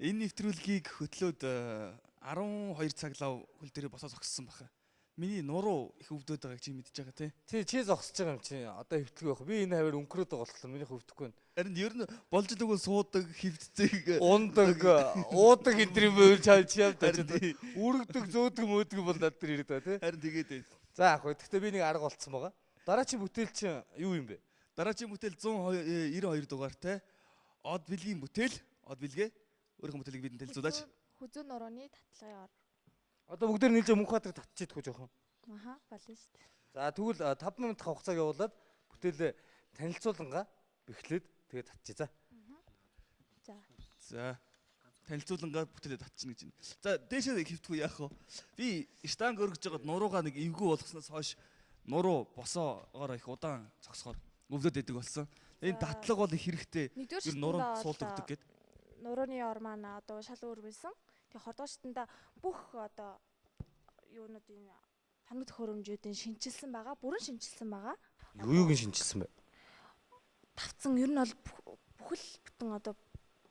Энэ нэвтрүүлгийг хөтлөөд 12 цаг лав хөл дээрээ босоо зогссон баха. Миний нуруу их өвдөд байгааг чи мэдчихэж байгаа тий. Чи зогсож байгаа юм чи. Одоо хөвтгөө явах. Би энэ хавар өнгөрөөд байгаа болохоор миний хөвдөхгүй байна. Харин ер нь болж л өгөө суудаг, хөвдцэг, ундаг, уудаг энтрийн бөөр чи явдаа. Үргдэг, зөөдөг, мөөдөг бол над дээр ирээд байгаа тий. Харин тэгээд байна. За яг хөө. Гэхдээ би нэг арга болцсон байгаа. Дараачийн бүтээл чинь юу юм бэ? Дараачийн бүтээл 192 дугаартай од билгийн бүтээл, од билгээ. Өөрийнхөө бүтээлийг бидэнд хэлцүүлээч. Хүзүүн нурууны татлагын ор. Одоо бүгдээр нийлж Мөнхбаатар татчихдаг жоохон. Аха, болно шүү дээ. За тэгвэл 5 минут хугацааг явуулаад бүтээлээ танилцуулангаа бэхлээд тэгээд татчих за. За. Танилцуулангаа бүтээлээ татчихна гэж байна. За, дээшээ хөвтгөө яах вэ? Би штанг өргөж байгаад нуруугаа нэг эвгүй болгосноос хойш нуруу босоогоор их удаан зогсохоор өвлөд идэг болсон. Энэ татлага бол их хэрэгтэй. Ер нь нуруунд суулгаддаг гэдэг. Нурууны ор маань одоо шал өөр байсан. Тэгээ хордоо шатанда бүх одоо юунууд энэ тамиг төхөөрөмжүүдийн шинжилсэн байгаа. Бүрэн шинжилсэн байгаа. Юуг шинжилсэн бэ? Тавцсан ер нь бол бүхэл бүтэн одоо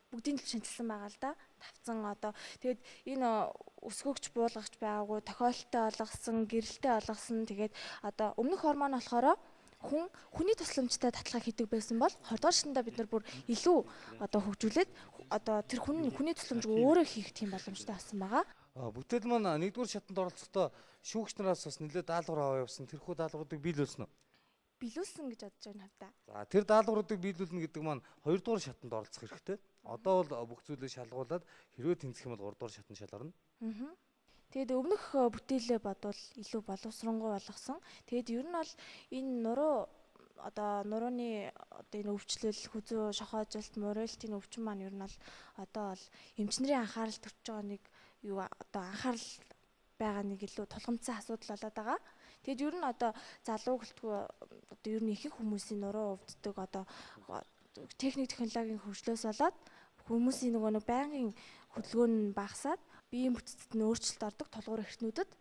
бүгдийн л шинжилсэн байгаа л да. Тавцсан одоо тэгээд энэ өсгөгч буулгагч байгаагүй тохиолдолтой олгосон, гэрэлтэй олгосон. Тэгээд одоо өмнөх хормон болохоор хүний тусламжтай татлагаа хийдэг байсан бол хордоо шатанда бид нар бүр илүү одоо хөгжүүлээд одоо тэр хүний тусламжийг өөрөө хийх тийм боломжтой болсон байгаа. Бүтээл маань 1-р шатанд оролцохдоо шүүгч нараас бас нэлээд даалгавар аваа явсан. Тэрхүү даалгавруудыг биелүүлсэн үү? Биелүүлсэн гэж бодож байна хавта. За тэр даалгавруудыг биелүүлнэ гэдэг маань 2-р шатанд оролцох хэрэгтэй. Одоо бол бүх зүйлээ шалгуулад хэрвээ тэнцэх юм бол 3-р шатанд шалгарна. Тэгээд өмнөх бүтээлээ бодвол илүү боловсронгуй болгосон. Тэгээд ер нь бол энэ нуруу одоо нурууны одоо энэ өвчлөл, хүзүү, шохоожилт, морилтын өвчин маань ер нь бол одоо бол эмчнэрийн анхаарал төрж байгаа нэг юу одоо анхаарал байгаа нэг илүү тулгамдсан асуудал болоод байгаа. Тэгэд ер нь одоо залуу гэлтгүй одоо ер нь ихэнх хүмүүсийн нуруу өвддөг одоо техник технологийн хөгжлөөс болоод хүмүүсийн нөгөө нэг байнгын хөдөлгөөн нь багасаад биеийн бүтцэд нь өөрчлөлт ордог толгуур эртнүүдэд.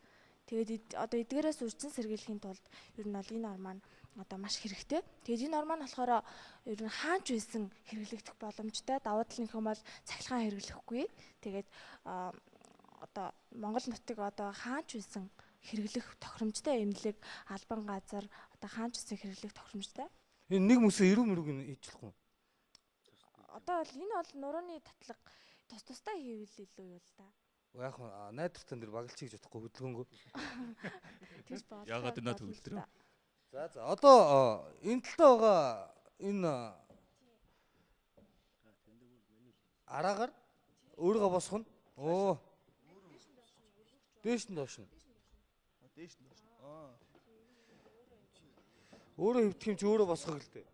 Тэгээд одоо эдгээрээс үржин сэргийлэхийн тулд ер нь бол энэ ор маань одоо маш хэрэгтэй. Тэгээд энэ ор маань болохоор ер нь хаанч байсан хэрэглэгдэх боломжтой. Давуу тал нь хэм бол цахилгаан хэрэглэхгүй. Тэгээд одоо Монгол нутаг одоо хаанч байсан хэрэглэх тохиромжтой эмнэлэг албан газар одоо хаанч байсан хэрэглэх тохиромжтой. Энэ нэг мөсөө эрүү мөрөг хийчихлэхгүй. Одоо бол энэ бол нурууны татлага тусдаа хийвэл илүү юу л да. Яг найдвартан дээр багалч хийж чадахгүй хөдөлгөөнгөө. Тэгж бодлоо. Яагаад энэ төгөлдрөө. За одоо энэ талтай байгаа энэ араагаар өөрийгөө босгоно. Оо. Дээш нь доош нь. Дээш нь доош. Өөрөө хөвдөх юм чи өөрөө босгох л дээ.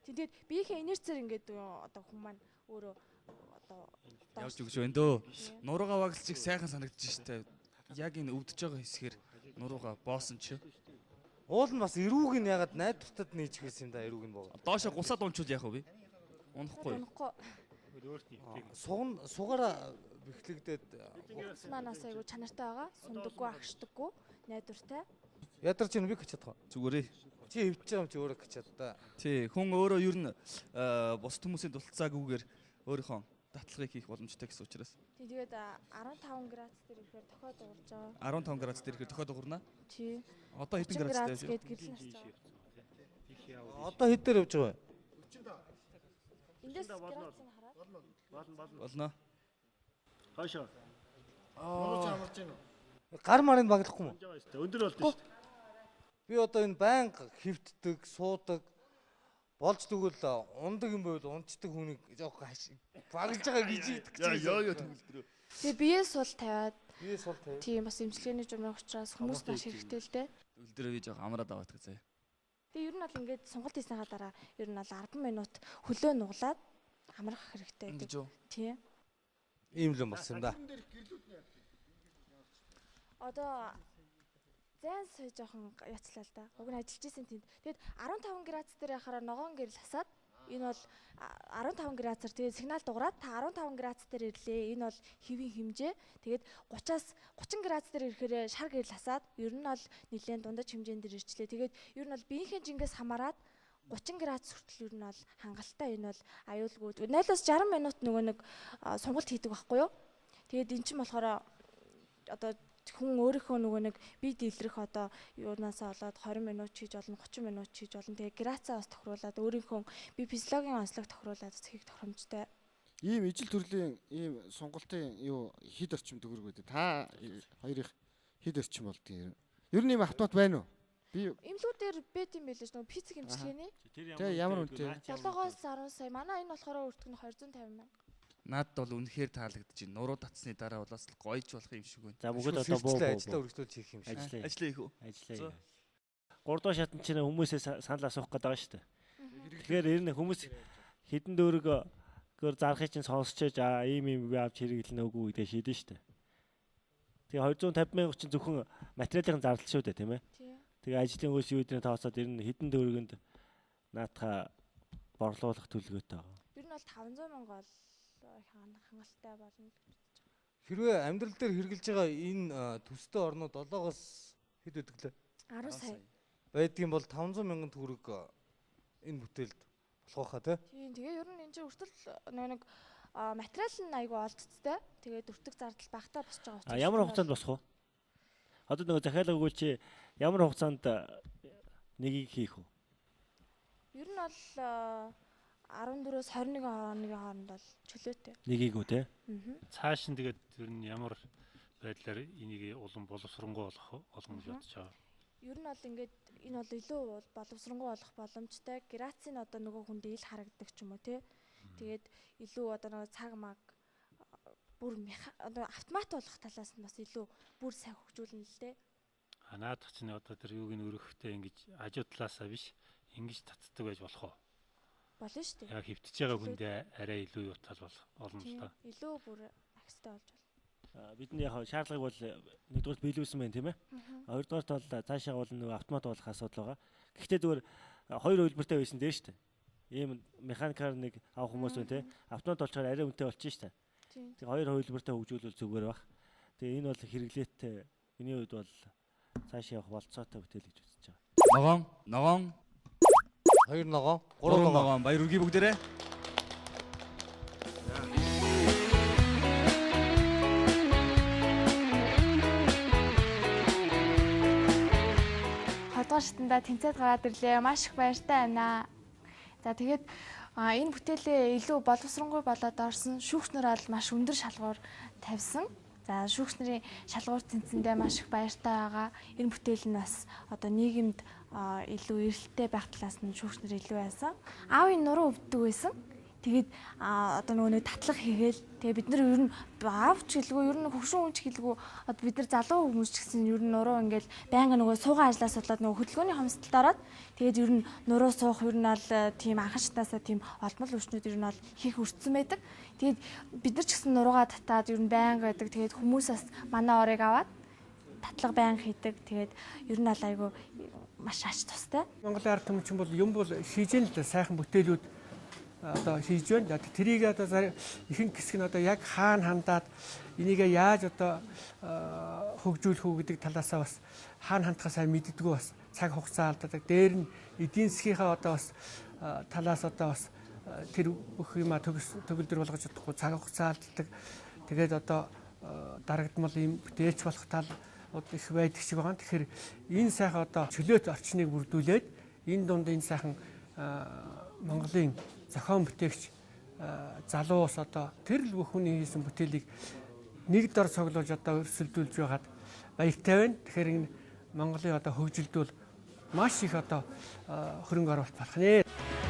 Тэгээд биеийнхээ инерцээр ингээд одоо хүн маань өөрөө одоо явж өгч байна дөө. Нуруугаа багалчиг сайхан санагдчих штэ. Яг энэ өвдөж байгаа хэсгээр нуруугаа боосон чи. Уул нь бас эрүүг нь ягаад найдвартад нээчих гэсэн юм да эрүүг нь боо. Доошо гусаад унчвал яах вэ? Унахгүй. Сугаараа бэхлэгдээд манаас айгу чанартай байгаа. Сундаггүй, агшдаггүй, найдвартай. Ядарч ин би гэж чадах. Зүгээрээ. Чи хөвч байгаа юм чи өөрөө гэж чад та. Тий, хүн өөрөө ер нь бус хүмүүсийн дулцаагүйгээр өөрийнхөө татлагыг хийх боломжтой гэсэн учраас. Тий, тэгээд 15 градус дээр ихээр тохиод уурж байгаа. 15 градус дээр ихээр тохиод уурна. Тий. Одоо хэдэн градустай вэ? Гээд гэрэл харж байгаа. Одоо хэд дээр явж байгаа вэ? Эндээс градусыг хараад. Болно. Хаашаа. Монголч амарч гинөө. Гар марыг баглахгүй юм. Өндөр болд шүү дээ. Би одоо энэ байнга хөвддөг, суудаг болж тэгвэл ундаг юм байвал унцдаг хүнийг жоох баглж байгаа гэж идэг чинь. Яа төгөлдрөө. Тэгээ биеэ сул тавиад. Биеэ сул тавиад. Тийм бас эмчилгээний журмын учраас хүмүүс маш хэрэгтэй л дээ. Төгөлдрөө би жоох амраад аваад гэзээ. Тэгээ ер нь бол ингээд сонголт хийснийхаа дараа ер нь бол 10 минут хөлөө нуглаад амрах хэрэгтэй гэдэг. Тийм. Ийм л юм болсон юм да. Одоо зэн сая жоохон яцлаа л да. Уг нь ажиллаж исэн тэнд. Тэгэд 15 градус дээр яхаараа ногоон гэрэл хасаад энэ бол 15 градусаар тэгээд сигнал дуурайад та 15 градус дээр ирлээ. Энэ бол хэвийн хэмжээ. Тэгээд 30-аас 30 градус дээр ирэхээр шар гэрэл хасаад ер нь бол нэлээд дундаж хэмжээнд дээр ирчлээ. Тэгээд ер нь бол биеийнхээ жингээс хамаарат 30 градус хүртэл ер нь бол хангалттай энэ бол аюулгүй. 0-60 минут нөгөө нэг сонголт хийдэг байхгүй юу? Тэгээд эн чинь болохоор одоо хүн өөрийнхөө нөгөө нэг бие дийлрэх одоо юунаасаа болоод 20 минут хийж болно, 30 минут хийж болно. Тэгээд грацаа бас тохируулаад өөрийнхөө бие физиологийн онцлог тохируулаад хийх тохиромжтой. Ийм ижил төрлийн ийм сонголтын юу хэд орчим төгрөг үү? Та хоёрын хэд орчим болдгийг. Ер нь ийм автомат байна уу? Би Имлүүдээр бэт юм байлээ ш нөгөө пиццэг хэмжлэгээний. тэгээ ямар үнэтэй? 7-оос 10 сая. Манай энэ болохоор өртөг нь 250 мянга. Надад бол үнэхээр таалагдчихэв. Нуруу татсны дараа болоос л гоёж болох юм шиг байна. За бүгд одоо буу ажлаа өргөжлүүлж хийх юм шиг. Ажлаа хийх үү? Ажиллая. 3 дахь шатнд чинь хүмүүсээ санал асуух гээд байгаа шүү дээ. Тэгэхээр ер нь хүмүүс хідэн дөрөөр зарахыг чинь сонсчээж ийм би авч хэрэглэнэ үгүй гэдэг шийдэн шүү дээ. Тэгээ 250 мянга чинь зөвхөн материалын зардал шүү дээ, тийм ээ. Тэгээ ажлын үйлс юу гэдгийг тооцоод ер нь хідэн дөрөгөнд наатаха борлуулах төлөвлөгөөтэй байгаа. Ер нь бол 500 мянга бол хангалттай болно. Хэрвээ амьдрал дээр хэрэгжилж байгаа энэ төстэй орнууд 7-оос хэд өгдөг лээ? 10 сая. Байдгийн бол 500 мянган төгрөг энэ бүтээлд болох хаа тий? Тийм тэгээ ер нь энэ чинь өртөл нэг материал нь айгүй олдцтой. Тэгээд өртөг зардал багтаа босч байгаа учраас. Ямар хугацаанд босох вэ? Одоо нөгөө захиалга өгвөл чи ямар хугацаанд нэгийг хийх вэ? Ер нь бол 14-өөс 21 хоногийн хооронд бол чөлөөтэй. Нэгийг үү те? Цааш нь тэгээд ер нь ямар байдлаар энийг улам боловсронгуй болгох гэж бодож байгаа. Ер нь бол ингээд энэ бол илүү боловсронгуй болох боломжтой. Грацийн одоо нөгөө хүнд ил харагддаг ч юм уу те. Тэгээд илүү одоо нөгөө цаг маг бүр одоо автомат болох талаас нь бас илүү бүр сайн хөгжүүлнэ л дээ. Наадах чинь одоо тэр юуг нь өргөхтэй ингэж хажуу талаасаа биш ингэж татдаг байж болох уу? Болно шүү дээ. Яг хөвтөж байгаа хүндээ арай илүү юу тал болно л доо. Илүү бүр ахстай болж байна. Бидний яг шаардлагыг бол нэгдүгээр биелүүлсэн байна тийм ээ. Хоёрдугаарт бол цаашаа бол нөгөө автомат болох асуудал байгаа. Гэхдээ зүгээр хоёр хөлбөртэй байсан дээ шүү дээ. Ийм механикаар нэг авах хүмүүс байна тийм. Автомат болчоор арай үнэтэй болчих шүү дээ. Тэгээ хоёр хөлбөртэй хөгжүүлвэл зүгээр баг. Тэгээ энэ бол хэрэглээтэй. Миний хувьд бол цаашаа явах болцоотой бүтээл гэж үзэж байгаа. Ногоон. 2 ногоон, 3 ногоон. Баяр үргээ бүгдээрээ. Хоёрдугаар шатанда тэнцээд гараад ирлээ. Маш их баяртай байна. За тэгээд энэ бүтээлээ илүү боловсронгуй болоод орсон. Шүүгчнэр бол маш өндөр шалгуур тавьсан. За шүүгчнэрийн шалгуур тэнцэндээ маш их баяртай байгаа. Энэ бүтээл нь бас одоо нийгэмд илүү эрэлттэй байх талаас нь шүүгчнэр илүү байсан. Аавын нуруу өвддөг байсан. Тэгээд одоо нөгөө нэг татлах хийгээл тэгээд бид нар ер нь аавч гэлгүй ер нь хөгшин хүн ч гэлгүй одоо бид нар залуу хүмүүс ч гэсэн ер нь нуруу ингээл байнга нөгөө суугаа ажлаас болоод нөгөө хөдөлгөөний хомсдолд ороод тэгээд ер нь нуруу суух ер нь бол тийм анхан шатаасаа тийм олдмол өвчнүүд ер нь бол хийх өртсөн байдаг. Тэгээд бид нар ч гэсэн нуруугаа татаад ер нь байнга байдаг. Тэгээд хүмүүсээс манай орыг аваад татлага байнга хийдэг. Тэгээд ер нь бол айгүй маш ач тустай. Монголын ард түмчин бол юм бол шийжэн л сайхан бүтээлүүд одоо хийж байна. Тэрийг одоо ихэнх хэсэг нь одоо яг хаана хандаад энийгээ яаж одоо хөгжүүлэх үү гэдэг талаасаа бас хаана хандхаа сайн мэддэггүй бас цаг хугацаа алдаад дээр нь эдийн засгийнхаа одоо бас талаас одоо бас тэр бүх юм төгөлдөр болгож чадахгүй цаг хугацаа алддаг. Тэгээд одоо дарагдмал ийм бүтээлч болох тал их байдаг шиг байгаа. Тэгэхээр энэ сайхан одоо чөлөөт орчныг бүрдүүлээд энэ дунд энэ сайхан Монголын зохион бүтээгч залуус одоо тэр л бүх хүний хийсэн бүтээлийг нэг дор цоглуулж одоо өрсөлдүүлж байгаад баяртай байна. Тэгэхээр энэ Монголын одоо хөгжилд бол маш их одоо хөрөнгө оруулалт болох нэ.